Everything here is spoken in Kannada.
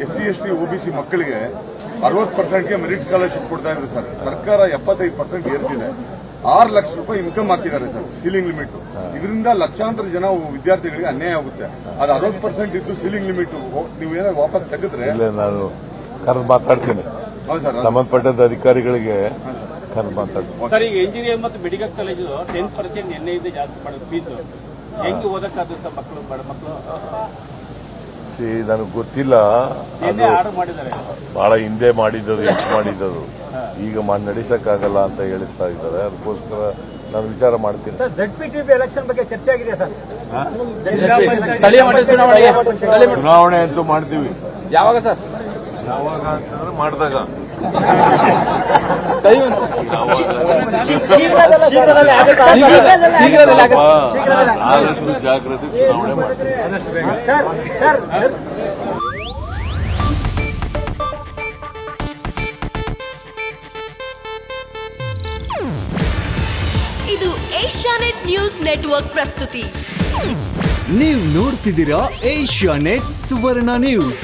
SC ST OBC ಮಕ್ಕಳಿಗೆ 60%ಗೆ ಮೆರಿಟ್ ಸ್ಕಾಲರ್ಶಿಪ್ ಕೊಡ್ತಾ ಇದ್ರು ಸರ್. ಸರ್ಕಾರ 75% ಏರ್ತಿದೆ. 6 ಲಕ್ಷ ರೂಪಾಯಿ ಇನ್ಕಮ್ ಹಾಕಿದ್ದಾರೆ ಸರ್, ಸೀಲಿಂಗ್ ಲಿಮಿಟ್. ಇದರಿಂದ ಲಕ್ಷಾಂತರ ಜನ ವಿದ್ಯಾರ್ಥಿಗಳಿಗೆ ಅನ್ಯಾಯ ಆಗುತ್ತೆ. ಅದು 60% ಇದ್ದು ಸೀಲಿಂಗ್ ಲಿಮಿಟ್ ನೀವೇನೋ ವಾಪಸ್ ತೆಗೆದ್ರೆ ನಾನು ಕರೆದು ಮಾತಾಡ್ತೀನಿ. ಸಂಬಂಧಪಟ್ಟಂತ ಅಧಿಕಾರಿಗಳಿಗೆ ಕರೆದು ಮಾತಾಡ್ತೀನಿ. ಸರ್, ಈಗ ಇಂಜಿನಿಯರಿಂಗ್ ಮತ್ತು ಮೆಡಿಕಲ್ ಕಾಲೇಜು 10% ಎನ್ಐ ಜಾಸ್ತಿ ಮಾಡೋದು ಫೀಸ್ ಹೆಂಗೆ ಓದಕ್ಕಾಗುತ್ತೆ ಮಕ್ಕಳು, ಬಡ ಮಕ್ಕಳು? ನನಗೆ ಗೊತ್ತಿಲ್ಲ. ಅದು ಆರ್ಡರ್ ಮಾಡಿದ್ದಾರೆ, ಬಹಳ ಹಿಂದೆ ಮಾಡಿದ್ದದು, ಹೆಚ್ಚು ಮಾಡಿದ್ದದು. ಈಗ ನಡೆಸಕ್ಕಾಗಲ್ಲ ಅಂತ ಹೇಳ್ತಾ ಇದ್ದಾರೆ. ಅದಕ್ಕೋಸ್ಕರ ನಾನು ವಿಚಾರ ಮಾಡ್ತೀನಿ. ಸರ್, ZPTB ಎಲೆಕ್ಷನ್ ಬಗ್ಗೆ ಚರ್ಚೆ ಆಗಿದೆ ಸರ್. ಚುನಾವಣೆ ಅಂತೂ ಮಾಡ್ತೀವಿ. ಯಾವಾಗ ಸರ್? ಯಾವಾಗ ಅಂತಂದ್ರೆ ಮಾಡಿದಾಗ ಆದಷ್ಟು ಜಾಗ್ರತೆ ಚುನಾವಣೆ ಮಾಡ್ತೀವಿ. ಇದು ಏಷ್ಯಾನೆಟ್ ನ್ಯೂಸ್ ನೆಟ್ವರ್ಕ್ ಪ್ರಸ್ತುತಿ. ನೀವು ನೋಡ್ತಿದ್ದೀರಾ ಏಷ್ಯಾನೆಟ್ ಸುವರ್ಣ ನ್ಯೂಸ್.